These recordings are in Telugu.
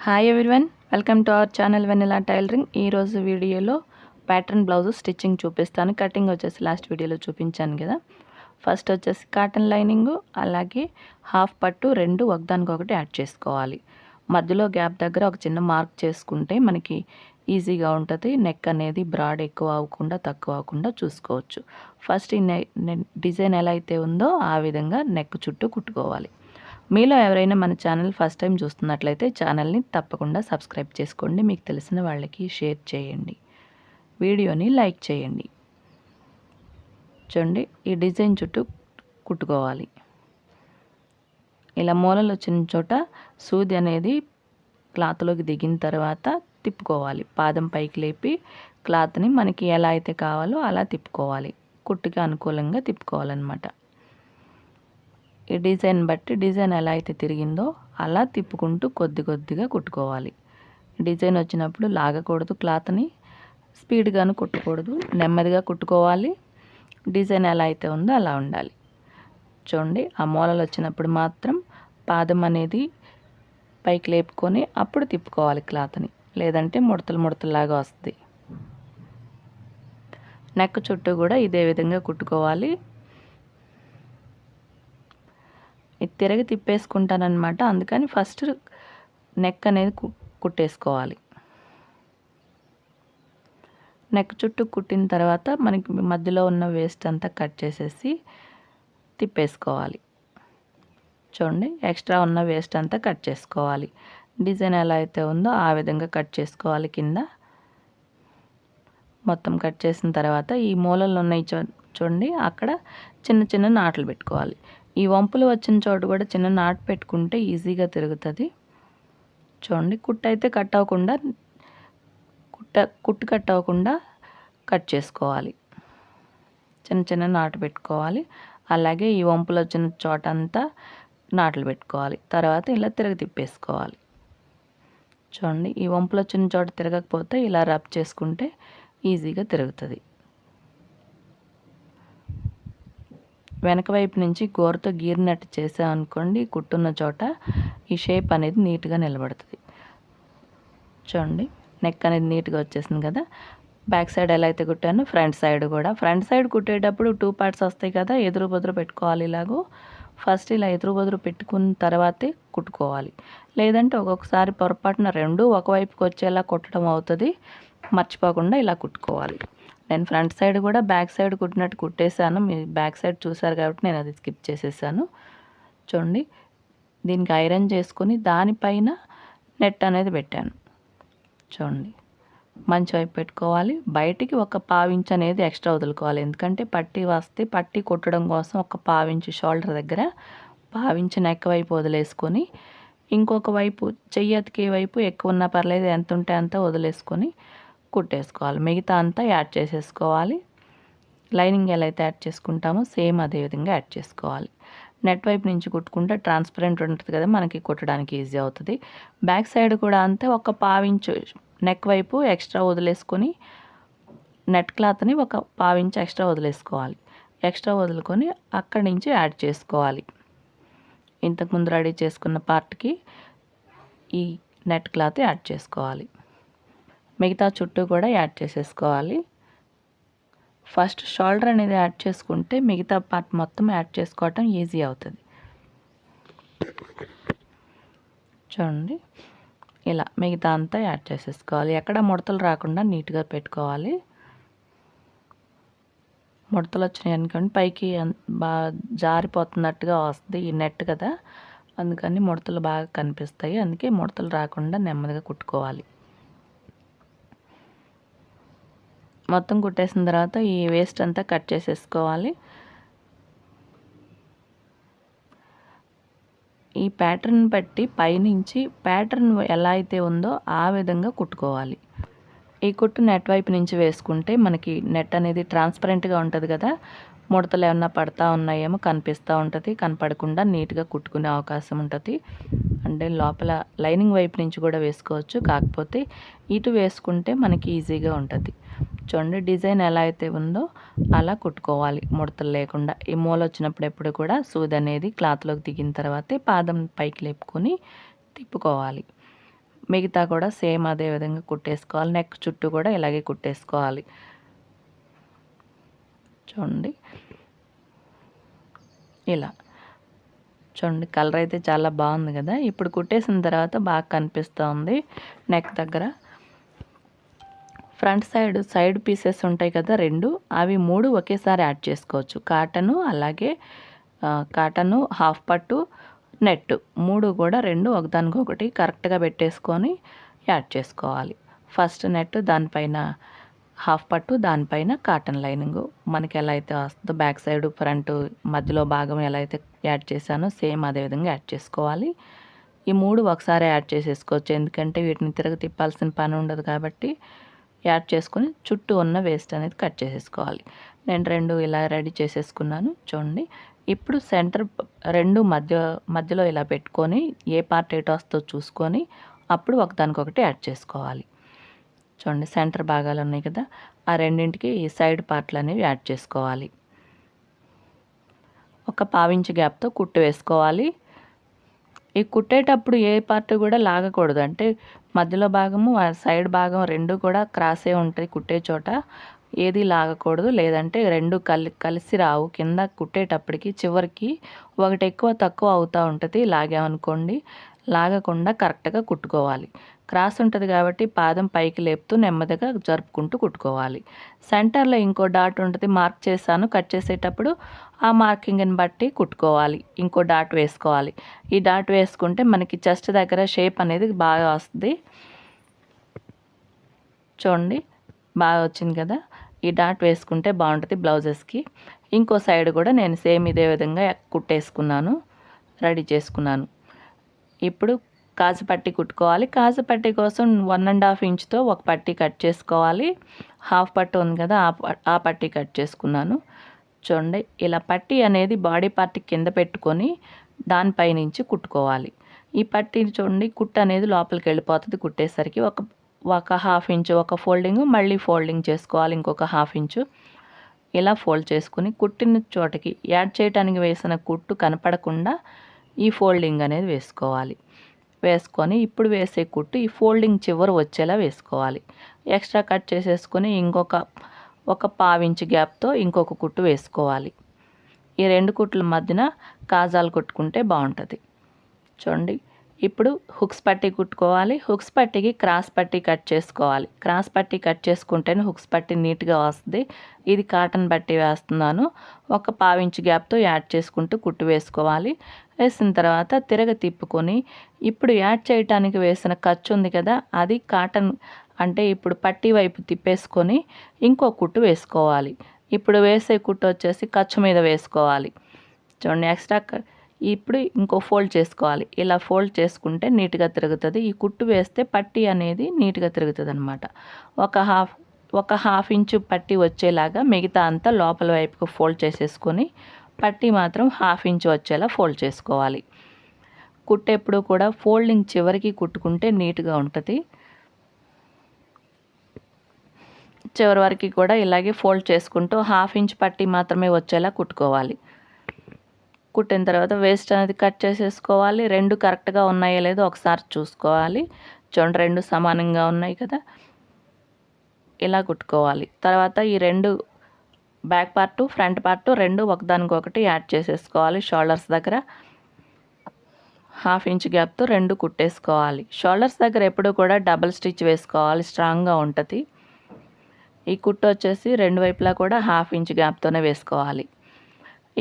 Hi everyone, welcome to our channel Vennela tailoring. ఈరోజు వీడియోలో ప్యాటర్న్ బ్లౌజ్ స్టిచ్చింగ్ చూపిస్తాను. కటింగ్ వచ్చేసి లాస్ట్ వీడియోలో చూపించాను కదా. ఫస్ట్ వచ్చేసి కాటన్ లైనింగు అలాగే హాఫ్ పట్టు రెండు ఒకదానికొకటి యాడ్ చేసుకోవాలి. మధ్యలో గ్యాప్ దగ్గర ఒక చిన్న మార్క్ చేసుకుంటే మనకి ఈజీగా ఉంటుంది. నెక్ అనేది బ్రాడ్ ఎక్కువ అవ్వకుండా తక్కువ అవ్వకుండా చూసుకోవచ్చు. ఫస్ట్ ఈ డిజైన్ ఎలా అయితే ఉందో ఆ విధంగా నెక్ చుట్టూ కుట్టుకోవాలి. మీలో ఎవరైనా మన ఛానల్ ఫస్ట్ టైం చూస్తున్నట్లయితే ఛానల్ని తప్పకుండా సబ్స్క్రైబ్ చేసుకోండి. మీకు తెలిసిన వాళ్ళకి షేర్ చేయండి, వీడియోని లైక్ చేయండి. చూడండి, ఈ డిజైన్ చుట్టూ కుట్టుకోవాలి. ఇలా మూలలు వచ్చిన చోట సూది అనేది క్లాత్లోకి దిగిన తర్వాత తిప్పుకోవాలి. పాదం పైకి లేపి క్లాత్ని మనకి ఎలా అయితే కావాలో అలా తిప్పుకోవాలి. కుట్టుకి అనుకూలంగా తిప్పుకోవాలన్నమాట. ఈ డిజైన్ బట్టి డిజైన్ ఎలా అయితే తిరిగిందో అలా తిప్పుకుంటూ కొద్ది కొద్దిగా కుట్టుకోవాలి. డిజైన్ వచ్చినప్పుడు లాగకూడదు, క్లాత్ని స్పీడ్గాను కుట్టకూడదు, నెమ్మదిగా కుట్టుకోవాలి. డిజైన్ ఎలా అయితే ఉందో అలా ఉండాలి. చూడండి, ఆ మూలలు వచ్చినప్పుడు మాత్రం పాదం అనేది పైకి లేపుకొని అప్పుడు తిప్పుకోవాలి క్లాత్ని, లేదంటే ముడతలు ముడతలాగా వస్తుంది. నెక్ చుట్టూ కూడా ఇదే విధంగా కుట్టుకోవాలి. ఇది తిరగి తిప్పేసుకుంటానన్నమాట, అందుకని ఫస్ట్ నెక్ అనేది కుట్టేసుకోవాలి. నెక్ చుట్టూ కుట్టిన తర్వాత మనకి మధ్యలో ఉన్న వేస్ట్ అంతా కట్ చేసేసి తిప్పేసుకోవాలి. చూడండి, ఎక్స్ట్రా ఉన్న వేస్ట్ అంతా కట్ చేసుకోవాలి. డిజైన్ ఎలా అయితే ఉందో ఆ విధంగా కట్ చేసుకోవాలి. కింద మొత్తం కట్ చేసిన తర్వాత ఈ మూలలు ఉన్నాయి చూడండి, అక్కడ చిన్న చిన్న నాట్లు పెట్టుకోవాలి. ఈ వంపులు వచ్చిన చోటు కూడా చిన్న నాటు పెట్టుకుంటే ఈజీగా తిరుగుతుంది. చూడండి, కుట్టు అయితే కట్ అవ్వకుండా కుట్టు కట్ అవ్వకుండా కట్ చేసుకోవాలి. చిన్న చిన్న నాటు పెట్టుకోవాలి. అలాగే ఈ వంపులు వచ్చిన చోట అంతా నాట్లు పెట్టుకోవాలి. తర్వాత ఇలా తిరగ తిప్పేసుకోవాలి. చూడండి, ఈ వంపులు వచ్చిన చోట తిరగకపోతే ఇలా రబ్ చేసుకుంటే ఈజీగా తిరుగుతుంది. వెనక వైపు నుంచి గోరుతో గీరినట్టు చేసామనుకోండి, కుట్టున్న చోట ఈ షేప్ అనేది నీట్గా నిలబడుతుంది. చూడండి, నెక్ అనేది నీట్గా వచ్చేసింది కదా. బ్యాక్ సైడ్ ఎలా అయితే కుట్టానో ఫ్రంట్ సైడ్ కూడా, ఫ్రంట్ సైడ్ కుట్టేటప్పుడు 2 పార్ట్స్ వస్తాయి కదా, ఎదురు బొదురు పెట్టుకోవాలి. ఇలాగో ఫస్ట్ ఇలా ఎదురు బొదురు పెట్టుకున్న తర్వాతే కుట్టుకోవాలి. లేదంటే ఒక్కొక్కసారి పొరపాటున రెండు ఒకవైపుకి వచ్చేలా కుట్టడం అవుతుంది. మర్చిపోకుండా ఇలా కుట్టుకోవాలి. నేను ఫ్రంట్ సైడ్ కూడా బ్యాక్ సైడ్ కుట్టినట్టు కుట్టేశాను. మీ బ్యాక్ సైడ్ చూసారు కాబట్టి నేను అది స్కిప్ చేసేసాను. చూడండి, దీనికి ఐరన్ చేసుకొని దానిపైన నెట్ అనేది పెట్టాను. చూడండి, మంచి వైపు పెట్టుకోవాలి. బయటికి ఒక పావించ్ అనేది ఎక్స్ట్రా వదులుకోవాలి. ఎందుకంటే పట్టీ వస్తే పట్టీ కుట్టడం కోసం ఒక పావించ్ షోల్డర్ దగ్గర పావించ్ నెక్ వైపు వదిలేసుకొని ఇంకొక వైపు చెయ్యి అతికే వైపు ఎక్కువ ఉన్నా పర్లేదు, ఎంత ఉంటే అంత వదిలేసుకొని కుట్టేసుకోవాలి. మిగతా అంతా యాడ్ చేసేసుకోవాలి. లైనింగ్ ఎలా అయితే యాడ్ చేసుకుంటామో సేమ్ అదే విధంగా యాడ్ చేసుకోవాలి. నెట్ వైపు నుంచి కుట్టుకుంటే ట్రాన్స్పరెంట్ ఉంటుంది కదా, మనకి కుట్టడానికి ఈజీ అవుతుంది. బ్యాక్ సైడ్ కూడా అంతే, ఒక పావించు నెక్ వైపు ఎక్స్ట్రా వదిలేసుకొని నెట్ క్లాత్ని ఒక పావించు ఎక్స్ట్రా వదిలేసుకోవాలి. ఎక్స్ట్రా వదులుకొని అక్కడి నుంచి యాడ్ చేసుకోవాలి. ఇంతకుముందు రెడీ చేసుకున్న పార్ట్కి ఈ నెట్ క్లాత్ యాడ్ చేసుకోవాలి. మిగతా చుట్టూ కూడా యాడ్ చేసేసుకోవాలి. ఫస్ట్ షోల్డర్ అనేది యాడ్ చేసుకుంటే మిగతా పార్ట్ మొత్తం యాడ్ చేసుకోవటం ఈజీ అవుతుంది. చూడండి, ఇలా మిగతా అంతా యాడ్ చేసేసుకోవాలి. ఎక్కడ ముడతలు రాకుండా నీట్గా పెట్టుకోవాలి. ముడతలు వచ్చినాయి అనుకోండి పైకి బాగా జారిపోతున్నట్టుగా వస్తుంది. ఈ నెట్ కదా, అందుకని ముడతలు బాగా కనిపిస్తాయి. అందుకే ముడతలు రాకుండా నెమ్మదిగా కుట్టుకోవాలి. మొత్తం కుట్టేసిన తర్వాత ఈ వేస్ట్ అంతా కట్ చేసేసుకోవాలి. ఈ ప్యాటర్న్ బట్టి పైనుంచి ప్యాటర్న్ ఎలా అయితే ఉందో ఆ విధంగా కుట్టుకోవాలి. ఈ కుట్టు నెట్ వైపు నుంచి వేసుకుంటే మనకి నెట్ అనేది ట్రాన్స్పరెంట్గా ఉంటుంది కదా, ముడతలు ఏమన్నా పడతా ఉన్నాయేమో కనిపిస్తూ ఉంటుంది. కనపడకుండా నీట్గా కుట్టుకునే అవకాశం ఉంటుంది. అంటే లోపల లైనింగ్ వైపు నుంచి కూడా వేసుకోవచ్చు, కాకపోతే ఇటు వేసుకుంటే మనకి ఈజీగా ఉంటుంది. చూడండి, డిజైన్ ఎలా అయితే ఉందో అలా కుట్టుకోవాలి ముడతలు లేకుండా. ఈ మూల వచ్చినప్పుడు ఎప్పుడు కూడా సూది అనేది క్లాత్లోకి దిగిన తర్వాతే పాదం పైకి లేపుకొని తిప్పుకోవాలి. మిగతా కూడా సేమ్ అదే విధంగా కుట్టేసుకోవాలి. నెక్ చుట్టూ కూడా ఇలాగే కుట్టేసుకోవాలి. చూడండి ఇలా. చూడండి కలర్ అయితే చాలా బాగుంది కదా. ఇప్పుడు కుట్టేసిన తర్వాత బాగా కనిపిస్తుంది నెక్ దగ్గర. ఫ్రంట్ సైడ్ పీసెస్ ఉంటాయి కదా 2, అవి 3 ఒకేసారి యాడ్ చేసుకోవచ్చు. కాటను, అలాగే కాటను, హాఫ్ పట్టు, నెట్ 3 కూడా 2 ఒకదానికొకటి కరెక్ట్గా పెట్టేసుకొని యాడ్ చేసుకోవాలి. ఫస్ట్ నెట్, దానిపైన హాఫ్ పట్టు, దానిపైన కాటన్ లైనింగ్ మనకి ఎలా అయితే వస్తుందో బ్యాక్ సైడ్ ఫ్రంట్ మధ్యలో భాగం ఎలా అయితే యాడ్ చేశానో సేమ్ అదే విధంగా యాడ్ చేసుకోవాలి. ఈ 3 ఒకసారి యాడ్ చేసేసుకోవచ్చు, ఎందుకంటే వీటిని తిప్పాల్సిన పని ఉండదు కాబట్టి యాడ్ చేసుకొని చుట్టూ ఉన్న వేస్ట్ అనేది కట్ చేసేసుకోవాలి. నేను 2 ఇలా రెడీ చేసేసుకున్నాను. చూడండి ఇప్పుడు సెంటర్ 2 మధ్యలో ఇలా పెట్టుకొని ఏ పార్ట్ ఎటు వస్తుందో చూసుకొని అప్పుడు ఒకదానికొకటి యాడ్ చేసుకోవాలి. చూడండి సెంటర్ భాగాలు ఉన్నాయి కదా, ఆ రెండింటికి ఈ సైడ్ పార్ట్లు అనేవి యాడ్ చేసుకోవాలి. ఒక 1/2 ఇంచ్ గ్యాప్తో కుట్టు వేసుకోవాలి. ఈ కుట్టేటప్పుడు ఏ పార్ట్ కూడా లాగకూడదు, అంటే మధ్యలో భాగము సైడ్ భాగం 2 కూడా క్రాసే ఉంటాయి కుట్టే చోట, ఏది లాగకూడదు. లేదంటే 2 కలిసి రావు. కింద కుట్టేటప్పటికి చివరికి ఒకటి ఎక్కువ తక్కువ అవుతూ ఉంటుంది. లాగామనుకోండి, లాగకుండా కరెక్ట్గా కుట్టుకోవాలి. క్రాస్ ఉంటుంది కాబట్టి పాదం పైకి లేపుతూ నెమ్మదిగా జరుపుకుంటూ కుట్టుకోవాలి. సెంటర్లో ఇంకో డాట్ ఉంటుంది, మార్క్ చేశాను. కట్ చేసేటప్పుడు ఆ మార్కింగ్ని బట్టి కుట్టుకోవాలి. ఇంకో డాట్ వేసుకోవాలి. ఈ డాట్ వేసుకుంటే మనకి చెస్ట్ దగ్గర షేప్ అనేది బాగా వస్తుంది. చూడండి బాగా వచ్చింది కదా. ఈ డాట్ వేసుకుంటే బాగుంటుంది బ్లౌజెస్కి. ఇంకో సైడ్ కూడా నేను సేమ్ ఇదే విధంగా కుట్టేసుకున్నాను, రెడీ చేసుకున్నాను. ఇప్పుడు కాజు పట్టీ కుట్టుకోవాలి. కాజు పట్టీ కోసం 1.5 ఇంచ్తో ఒక పట్టీ కట్ చేసుకోవాలి. హాఫ్ పట్టు ఉంది కదా, ఆ పట్టీ కట్ చేసుకున్నాను. చూడండి ఇలా పట్టీ అనేది బాడీ పార్ట్ కింద పెట్టుకొని దానిపై నుంచి కుట్టుకోవాలి. ఈ పట్టీని చూడండి కుట్టు అనేది లోపలికి వెళ్ళిపోతుంది. కుట్టేసరికి ఒక 1/2 ఇంచు ఒక ఫోల్డింగ్, మళ్ళీ ఫోల్డింగ్ చేసుకోవాలి ఇంకొక 1/2 ఇంచు. ఇలా ఫోల్డ్ చేసుకుని కుట్టిన చోటకి యాడ్ చేయడానికి వేసిన కుట్టు కనపడకుండా ఈ ఫోల్డింగ్ అనేది వేసుకోవాలి. వేసుకొని ఇప్పుడు వేసే కుట్టు ఈ ఫోల్డింగ్ చివర వచ్చేలా వేసుకోవాలి. ఎక్స్ట్రా కట్ చేసేసుకొని ఒక 1/2 ఇంచు గ్యాప్తో ఇంకొక కుట్టు వేసుకోవాలి. ఈ 2 కుట్ల మధ్యన కాజాలు కుట్టుకుంటే బాగుంటుంది. చూడండి ఇప్పుడు హుక్స్ పట్టీ కుట్టుకోవాలి. హుక్స్ పట్టీకి క్రాస్ పట్టీ కట్ చేసుకోవాలి. క్రాస్ పట్టీ కట్ చేసుకుంటేనే హుక్స్ పట్టీ నీట్గా వస్తుంది. ఇది కాటన్ పట్టీ వేస్తున్నాను. ఒక 1/2 ఇంచు గ్యాప్తో యాడ్ చేసుకుంటూ కుట్టు వేసుకోవాలి. వేసిన తర్వాత తిప్పుకొని ఇప్పుడు యాడ్ చేయడానికి వేసిన ఖర్చు ఉంది కదా, అది కాటన్ అంటే ఇప్పుడు పట్టీ వైపు తిప్పేసుకొని ఇంకో కుట్టు వేసుకోవాలి. ఇప్పుడు వేసే కుట్టు వచ్చేసి ఖర్చు మీద వేసుకోవాలి. చూడండి ఎక్స్ట్రా ఇప్పుడు ఇంకో ఫోల్డ్ చేసుకోవాలి. ఇలా ఫోల్డ్ చేసుకుంటే నీట్గా తిరుగుతుంది. ఈ కుట్టు వేస్తే పట్టీ అనేది నీట్గా తిరుగుతుంది అనమాట. ఒక హాఫ్ ఇంచు పట్టీ వచ్చేలాగా మిగతా అంతా లోపల వైపుకు ఫోల్డ్ చేసేసుకొని పట్టీ మాత్రం 1/2 ఇంచు వచ్చేలా ఫోల్డ్ చేసుకోవాలి. కుట్టేప్పుడు కూడా ఫోల్డింగ్ చివరికి కుట్టుకుంటే నీట్గా ఉంటుంది. చివరి వరకు కూడా ఇలాగే ఫోల్డ్ చేసుకుంటూ 1/2 ఇంచు పట్టీ మాత్రమే వచ్చేలా కుట్టుకోవాలి. కుట్టిన తర్వాత వేస్ట్ అనేది కట్ చేసేసుకోవాలి. 2 కరెక్ట్గా ఉన్నాయో లేదో ఒకసారి చూసుకోవాలి. చూడండి 2 సమానంగా ఉన్నాయి కదా, ఇలా కుట్టుకోవాలి. తర్వాత ఈ 2 బ్యాక్ పార్టు ఫ్రంట్ పార్టు 2 ఒకదానికొకటి యాడ్ చేసేసుకోవాలి. షోల్డర్స్ దగ్గర 1/2 ఇంచ్ గ్యాప్తో 2 కుట్టేసుకోవాలి. షోల్డర్స్ దగ్గర ఎప్పుడు కూడా డబుల్ స్టిచ్ వేసుకోవాలి, స్ట్రాంగ్గా ఉంటుంది. ఈ కుట్టు వచ్చేసి 2 వైపులా కూడా 1/2 ఇంచ్ గ్యాప్తోనే వేసుకోవాలి.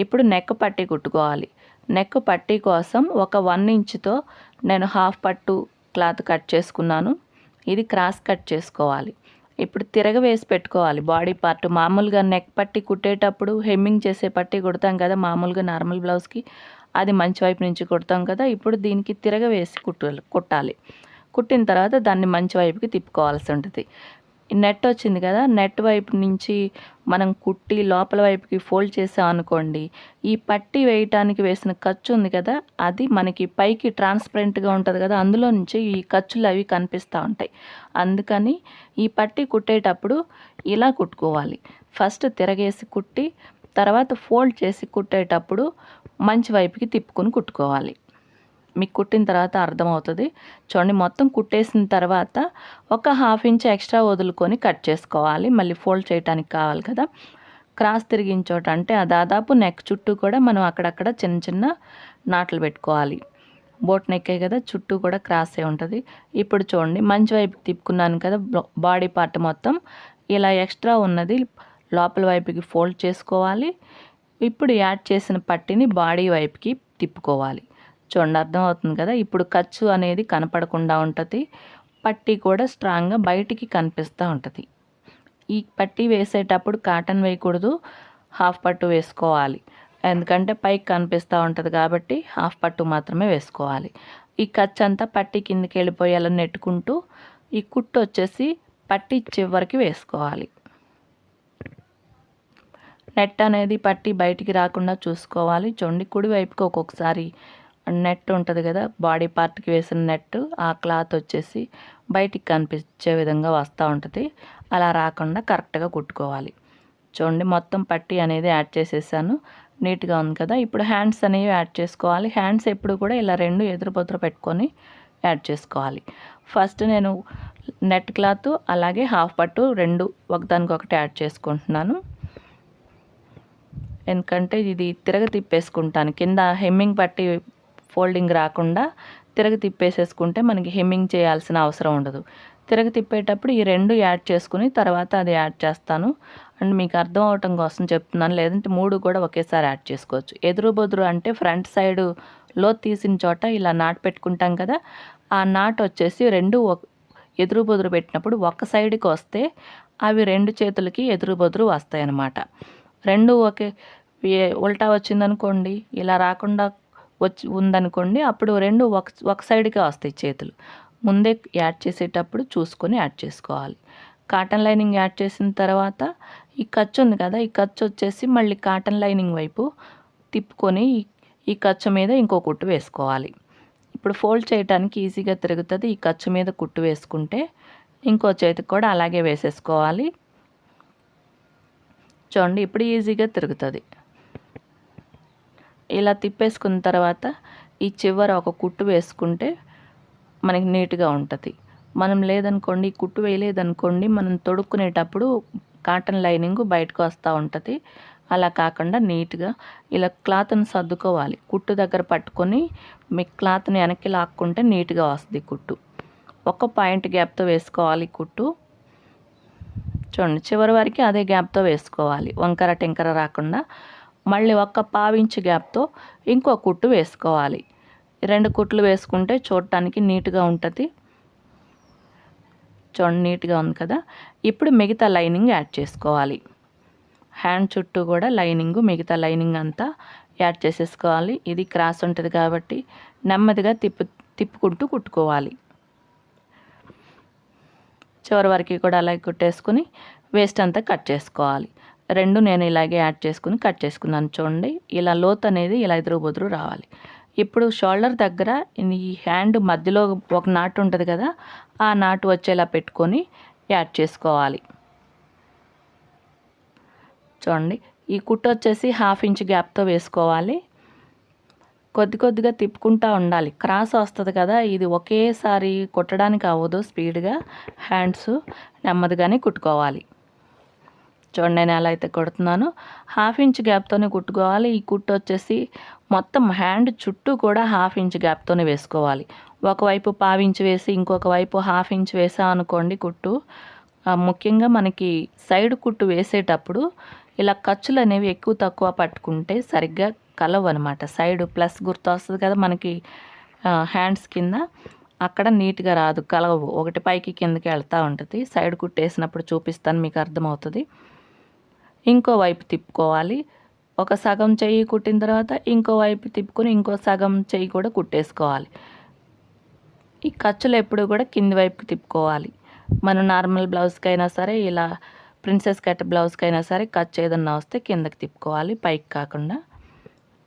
ఇప్పుడు నెక్ పట్టీ కుట్టుకోవాలి. నెక్ పట్టీ కోసం ఒక 1 ఇంచుతో నేను హాఫ్ పట్టు క్లాత్ కట్ చేసుకున్నాను. ఇది క్రాస్ కట్ చేసుకోవాలి. ఇప్పుడు తిరగవేసి పెట్టుకోవాలి బాడీ పార్ట్. మామూలుగా నెక్ పట్టీ కుట్టేటప్పుడు హెమ్మింగ్ చేసే పట్టీ కుడతాం కదా, మామూలుగా నార్మల్ బ్లౌజ్కి అది మంచి వైపు నుంచి కుడతాం కదా. ఇప్పుడు దీనికి తిరగవేసి కుట్టాలి. కుట్టిన తర్వాత దాన్ని మంచి వైపుకి తిప్పుకోవాల్సి ఉంటుంది. నెట్ వచ్చింది కదా, నెట్ వైపు నుంచి మనం కుట్టి లోపల వైపుకి ఫోల్డ్ చేసాం అనుకోండి, ఈ పట్టీ వేయటానికి వేసిన ఖర్చు ఉంది కదా, అది మనకి పైకి ట్రాన్స్పరెంట్గా ఉంటుంది కదా, అందులో నుంచి ఈ ఖర్చులు అవి కనిపిస్తూ ఉంటాయి. అందుకని ఈ పట్టీ కుట్టేటప్పుడు ఇలా కుట్టుకోవాలి. ఫస్ట్ తిరగేసి కుట్టి తర్వాత ఫోల్డ్ చేసి కుట్టేటప్పుడు మంచి వైపుకి తిప్పుకొని కుట్టుకోవాలి. మీకు కుట్టిన తర్వాత అర్థమవుతుంది. చూడండి మొత్తం కుట్టేసిన తర్వాత ఒక 1/2 ఇంచ్ ఎక్స్ట్రా వదులుకొని కట్ చేసుకోవాలి. మళ్ళీ ఫోల్డ్ చేయడానికి కావాలి కదా. క్రాస్ తిరిగిన చోట అంటే దాదాపు నెక్ చుట్టూ కూడా మనం అక్కడక్కడ చిన్న చిన్న నాట్లు పెట్టుకోవాలి. బోట్ నెక్కే కదా, చుట్టూ కూడా క్రాసే ఉంటుంది. ఇప్పుడు చూడండి మంచి వైపు తిప్పుకున్నాను కదా, బాడీ పార్ట్ మొత్తం ఇలా ఎక్స్ట్రా ఉన్నది లోపల వైపుకి ఫోల్డ్ చేసుకోవాలి. ఇప్పుడు యాడ్ చేసిన పట్టిని బాడీ వైపుకి తిప్పుకోవాలి. చూడండి అర్థమవుతుంది కదా. ఇప్పుడు ఖర్చు అనేది కనపడకుండా ఉంటుంది, పట్టీ కూడా స్ట్రాంగ్గా బయటికి కనిపిస్తూ ఉంటుంది. ఈ పట్టీ వేసేటప్పుడు కాటన్ వేయకూడదు, హాఫ్ పట్టు వేసుకోవాలి. ఎందుకంటే పైకి కనిపిస్తూ ఉంటుంది కాబట్టి హాఫ్ పట్టు మాత్రమే వేసుకోవాలి. ఈ ఖర్చు అంతా పట్టీ కిందకి వెళ్ళిపోయేలా నెట్టుకుంటూ ఈ కుట్టు వచ్చేసి పట్టీ చివరికి వేసుకోవాలి. నెట్ అనేది పట్టీ బయటికి రాకుండా చూసుకోవాలి. చూడండి కుడివైపుకి ఒక్కొక్కసారి నెట్ ఉంటుంది కదా, బాడీ పార్ట్కి వేసిన నెట్, ఆ క్లాత్ వచ్చేసి బయటికి కనిపించే విధంగా వస్తూ ఉంటుంది. అలా రాకుండా కరెక్ట్గా కుట్టుకోవాలి. చూడండి మొత్తం పట్టీ అనేది యాడ్ చేసేసాను, నీట్గా ఉంది కదా. ఇప్పుడు హ్యాండ్స్ అనేవి యాడ్ చేసుకోవాలి. హ్యాండ్స్ ఎప్పుడు కూడా ఇలా 2 ఎదురు పొదురు పెట్టుకొని యాడ్ చేసుకోవాలి. ఫస్ట్ నేను నెట్ క్లాత్ అలాగే హాఫ్ పట్టు 2 ఒకదానికొకటి యాడ్ చేసుకుంటున్నాను. ఎందుకంటే ఇది తిరగ తిప్పేసుకుంటాను, కింద హెమ్మింగ్ పట్టి ఫోల్డింగ్ రాకుండా తిరగ తిప్పేసేసుకుంటే మనకి హెమ్మింగ్ చేయాల్సిన అవసరం ఉండదు. తిరగ తిప్పేటప్పుడు ఈ 2 యాడ్ చేసుకుని తర్వాత అది యాడ్ చేస్తాను. అండ్ మీకు అర్థం అవటం కోసం చెప్తున్నాను, లేదంటే 3 కూడా ఒకేసారి యాడ్ చేసుకోవచ్చు. ఎదురు బొదురు అంటే ఫ్రంట్ సైడులో తీసిన చోట ఇలా నాటు పెట్టుకుంటాం కదా, ఆ నాటు వచ్చేసి 2 ఎదురు బొదురు పెట్టినప్పుడు ఒక సైడ్కి వస్తే అవి 2 చేతులకి ఎదురు బొదురు వస్తాయి అన్నమాట. 2 ఒకే ఉల్టా వచ్చిందనుకోండి, ఇలా రాకుండా ఉందనుకోండి, అప్పుడు 2 ఒక సైడ్కే వస్తాయి చేతులు. ముందే యాడ్ చేసేటప్పుడు చూసుకొని యాడ్ చేసుకోవాలి. కాటన్ లైనింగ్ యాడ్ చేసిన తర్వాత ఈ ఖర్చు ఉంది కదా, ఈ ఖర్చు వచ్చేసి మళ్ళీ కాటన్ లైనింగ్ వైపు తిప్పుకొని ఈ ఖర్చు మీద ఇంకో కుట్టు వేసుకోవాలి. ఇప్పుడు ఫోల్డ్ చేయడానికి ఈజీగా తిరుగుతుంది. ఈ ఖర్చు మీద కుట్టు వేసుకుంటే ఇంకో చేతికి కూడా అలాగే వేసేసుకోవాలి. చూడండి ఇప్పుడు ఈజీగా తిరుగుతుంది. ఇలా తిప్పేసుకున్న తర్వాత ఈ చివర ఒక కుట్టు వేసుకుంటే మనకి నీట్గా ఉంటుంది. మనం లేదనుకోండి, కుట్టు వేయలేదనుకోండి, మనం తొడుక్కునేటప్పుడు కాటన్ లైనింగ్ బయటకు వస్తూ ఉంటుంది. అలా కాకుండా నీట్గా ఇలా క్లాత్ని సర్దుకోవాలి. కుట్టు దగ్గర పట్టుకొని మీ క్లాత్ని వెనక్కి లాక్కుంటే నీట్గా వస్తుంది కుట్టు. ఒక పాయింట్ గ్యాప్తో వేసుకోవాలి కుట్టు. చూడండి చివరి వరకు అదే గ్యాప్తో వేసుకోవాలి, వంకర టెంకర రాకుండా. మళ్ళీ ఒక 1/2 ఇంచ్ గ్యాప్తో ఇంకో కుట్టు వేసుకోవాలి. 2 కుట్లు వేసుకుంటే చూడటానికి నీట్గా ఉంటుంది. చూడండి నీట్గా ఉంది కదా. ఇప్పుడు మిగతా లైనింగ్ యాడ్ చేసుకోవాలి. హ్యాండ్ చుట్టూ కూడా మిగతా లైనింగ్ అంతా యాడ్ చేసేసుకోవాలి. ఇది క్రాస్ ఉంటుంది కాబట్టి నెమ్మదిగా తిప్పుకుంటూ కుట్టుకోవాలి. చివరి వరకు కూడా అలాగే కుట్టేసుకుని వేస్ట్ అంతా కట్ చేసుకోవాలి. 2 నేను ఇలాగే యాడ్ చేసుకుని కట్ చేసుకున్నాను. చూడండి ఇలా లోత్ అనేది ఇలా ఎదురు బొదురు రావాలి. ఇప్పుడు షోల్డర్ దగ్గర ఈ హ్యాండ్ మధ్యలో ఒక నాటు ఉంటుంది కదా, ఆ నాటు వచ్చేలా పెట్టుకొని యాడ్ చేసుకోవాలి. చూడండి ఈ కుట్టు వచ్చేసి 1/2 ఇంచ్ గ్యాప్తో వేసుకోవాలి. కొద్దిగా తిప్పుకుంటూ ఉండాలి, క్రాస్ వస్తుంది కదా. ఇది ఒకేసారి కుట్టడానికి అవ్వదు, స్పీడ్గా హ్యాండ్స్ నెమ్మదిగానే కుట్టుకోవాలి. చూడండి నేను ఎలా అయితే కుడుతున్నాను, 1/2 ఇంచ్ గ్యాప్తోనే కుట్టుకోవాలి. ఈ కుట్టు వచ్చేసి మొత్తం హ్యాండ్ చుట్టూ కూడా 1/2 ఇంచ్ గ్యాప్తోనే వేసుకోవాలి. ఒకవైపు 1/2 ఇంచ్ వేసి ఇంకొక వైపు 1/2 ఇంచ్ వేసా అనుకోండి కుట్టు, ముఖ్యంగా మనకి సైడ్ కుట్టు వేసేటప్పుడు ఇలా ఖర్చులు అనేవి ఎక్కువ తక్కువ పట్టుకుంటే సరిగ్గా కలవు అనమాట. సైడ్ ప్లస్ గుర్తు వస్తుంది కదా మనకి హ్యాండ్స్ కింద, అక్కడ నీట్గా రాదు, కలవు. ఒకటి పైకి కిందకి వెళ్తూ ఉంటుంది. సైడ్ కుట్టేసినప్పుడు చూపిస్తాను, మీకు అర్థమవుతుంది. ఇంకో వైపు తిప్పుకోవాలి. ఒక సగం చెయ్యి కుట్టిన తర్వాత ఇంకో వైపు తిప్పుకొని ఇంకో సగం చెయ్యి కూడా కుట్టేసుకోవాలి. ఈ ఖర్చులు ఎప్పుడు కూడా కింది వైపుకి తిప్పుకోవాలి. మనం నార్మల్ బ్లౌజ్కైనా సరే, ఇలా ప్రిన్సెస్ కట్ బ్లౌజ్కైనా సరే ఖర్చు ఏదన్నా వస్తే కిందకి తిప్పుకోవాలి, పైకి కాకుండా.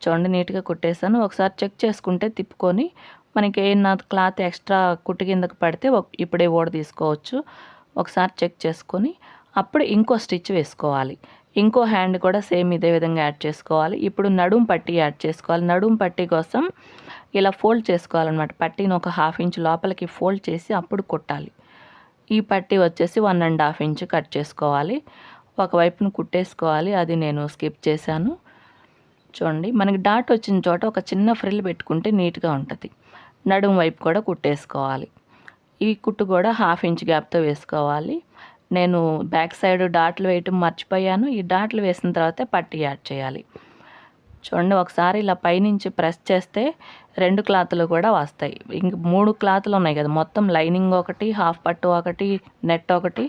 చూడండి నీట్గా కుట్టేసాను. ఒకసారి చెక్ చేసుకుంటే తిప్పుకొని మనకి ఏమన్నా క్లాత్ ఎక్స్ట్రా కుట్టు కిందకి పడితే ఇప్పుడే ఓడ తీసుకోవచ్చు. ఒకసారి చెక్ చేసుకొని అప్పుడు ఇంకో స్టిచ్ వేసుకోవాలి. ఇంకో హ్యాండ్ కూడా సేమ్ ఇదే విధంగా యాడ్ చేసుకోవాలి. ఇప్పుడు నడుం పట్టీ యాడ్ చేసుకోవాలి. నడుం పట్టీ కోసం ఇలా ఫోల్డ్ చేసుకోవాలన్నమాట. పట్టీని ఒక 1/2 ఇంచ్ లోపలికి ఫోల్డ్ చేసి అప్పుడు కుట్టాలి. ఈ పట్టీ వచ్చేసి 1.5 ఇంచ్ కట్ చేసుకోవాలి. ఒకవైపున కుట్టేసుకోవాలి, అది నేను స్కిప్ చేశాను. చూడండి, మనకి డాట్ వచ్చిన చోట ఒక చిన్న ఫ్రిల్ పెట్టుకుంటే నీట్గా ఉంటుంది. నడుము వైపు కూడా కుట్టేసుకోవాలి. ఈ కుట్టు కూడా 1/2 ఇంచ్ గ్యాప్తో వేసుకోవాలి. నేను బ్యాక్ సైడ్ డాట్లు వేయటం మర్చిపోయాను. ఈ డాట్లు వేసిన తర్వాత పట్టీ యాడ్ చేయాలి. చూడండి, ఒకసారి ఇలా పైనుంచి ప్రెస్ చేస్తే 2 క్లాతులు కూడా వస్తాయి. ఇంక 3 క్లాతులు ఉన్నాయి కదా, మొత్తం లైనింగ్ ఒకటి, హాఫ్ పట్టు ఒకటి, నెట్ ఒకటి.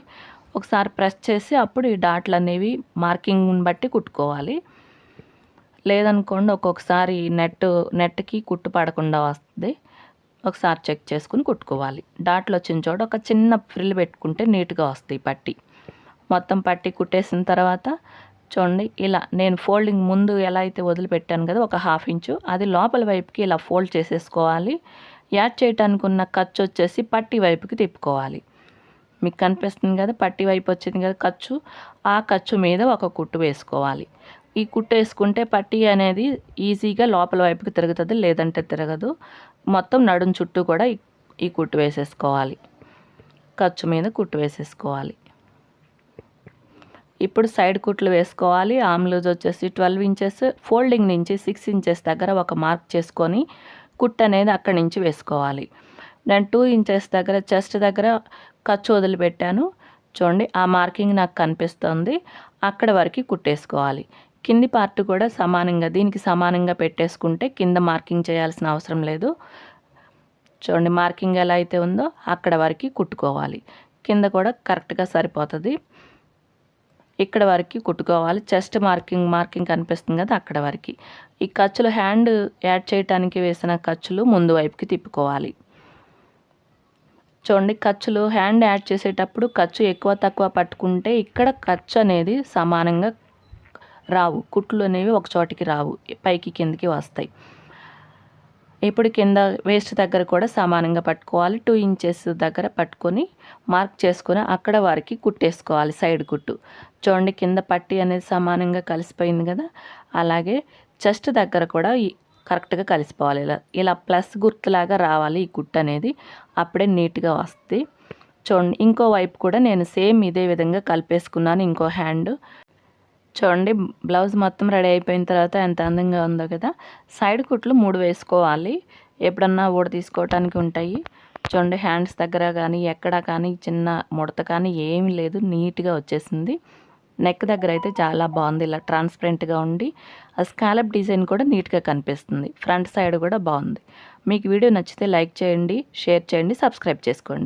ఒకసారి ప్రెస్ చేసి అప్పుడు ఈ డాట్లు అనేవి మార్కింగ్ని బట్టి కుట్టుకోవాలి. లేదనుకోండి ఒక్కొక్కసారి నెట్కి కుట్టు పడకుండా వస్తుంది. ఒకసారి చెక్ చేసుకుని కుట్టుకోవాలి. డాట్లు వచ్చిన చోట ఒక చిన్న ఫ్రిల్ పెట్టుకుంటే నీట్గా వస్తాయి పట్టీ. మొత్తం పట్టీ కుట్టేసిన తర్వాత చూడండి, ఇలా నేను ఫోల్డింగ్ ముందు ఎలా అయితే వదిలిపెట్టాను కదా ఒక 1/2 ఇంచు, అది లోపల వైపుకి ఇలా ఫోల్డ్ చేసేసుకోవాలి. యాడ్ చేయడానికి ఉన్న ఖర్చు వచ్చేసి పట్టీ వైపుకి తిప్పుకోవాలి. మీకు కనిపిస్తుంది కదా, పట్టీ వైపు వచ్చింది కదా ఖర్చు, ఆ ఖర్చు మీద ఒక కుట్టు వేసుకోవాలి. ఈ కుట్టు వేసుకుంటే పట్టీ అనేది ఈజీగా లోపల వైపుకి తిరుగుతుంది, లేదంటే తిరగదు. మొత్తం నడుం చుట్టూ కూడా ఈ కుట్టు వేసేసుకోవాలి. ఖర్చు మీద కుట్టు వేసేసుకోవాలి. ఇప్పుడు సైడ్ కుట్లు వేసుకోవాలి. ఆర్మ్ లూజ్ వచ్చేసి 12 ఇంచెస్, ఫోల్డింగ్ నుంచి 6 ఇంచెస్ దగ్గర ఒక మార్క్ చేసుకొని కుట్టు అనేది అక్కడి నుంచి వేసుకోవాలి. నేను 2 ఇంచెస్ దగ్గర చెస్ట్ దగ్గర ఖర్చు వదిలిపెట్టాను. చూడండి, ఆ మార్కింగ్ నాకు కనిపిస్తుంది. అక్కడ వరకు కుట్టేసుకోవాలి. కింది పార్ట్ కూడా సమానంగా దీనికి సమానంగా పెట్టేసుకుంటే కింద మార్కింగ్ చేయాల్సిన అవసరం లేదు. చూడండి, మార్కింగ్ ఎలా అయితే ఉందో అక్కడ వరకు కుట్టుకోవాలి. కింద కూడా కరెక్ట్గా సరిపోతుంది. ఇక్కడ వరకు కుట్టుకోవాలి. చెస్ట్ మార్కింగ్ కనిపిస్తుంది కదా, అక్కడ వరకు. ఈ ఖర్చులు హ్యాండ్ యాడ్ చేయడానికి వేసిన ఖర్చులు ముందు వైపుకి తిప్పుకోవాలి. చూడండి, ఖర్చులు హ్యాండ్ యాడ్ చేసేటప్పుడు ఖర్చు ఎక్కువ తక్కువ పట్టుకుంటే ఇక్కడ ఖర్చు అనేది సమానంగా రావు. కుట్లు అనేవి ఒక చోటికి రావు, పైకి కిందకి వస్తాయి. ఇప్పుడు కింద వేస్ట్ దగ్గర కూడా సమానంగా పట్టుకోవాలి. 2 ఇంచెస్ దగ్గర పట్టుకొని మార్క్ చేసుకొని అక్కడ వరకు కుట్టేసుకోవాలి సైడ్ కుట్టు. చూడండి, కింద పట్టీ అనేది సమానంగా కలిసిపోయింది కదా, అలాగే చెస్ట్ దగ్గర కూడా కరెక్ట్గా కలిసిపోవాలి. ఇలా ప్లస్ గుర్తులాగా రావాలి ఈ కుట్టు అనేది, అప్పుడే నీట్గా వస్తుంది. చూడండి, ఇంకో వైపు కూడా నేను సేమ్ ఇదే విధంగా కలిపేసుకున్నాను. ఇంకో హ్యాండ్ చూడండి, బ్లౌజ్ మొత్తం రెడీ అయిపోయిన తర్వాత ఎంత అందంగా ఉందో కదా. సైడ్ కుట్లు 3 వేసుకోవాలి, ఎప్పుడన్నా ఊడ తీసుకోవటానికి ఉంటాయి. చూడండి, హ్యాండ్స్ దగ్గర కానీ ఎక్కడ కానీ చిన్న ముడత కానీ ఏమీ లేదు, నీట్గా వచ్చేసింది. నెక్ దగ్గర అయితే చాలా బాగుంది, ఇలా ట్రాన్స్పరెంట్గా ఉండి ఆ స్కాలప్ డిజైన్ కూడా నీట్గా కనిపిస్తుంది. ఫ్రంట్ సైడ్ కూడా బాగుంది. మీకు వీడియో నచ్చితే లైక్ చేయండి, షేర్ చేయండి, సబ్స్క్రైబ్ చేసుకోండి.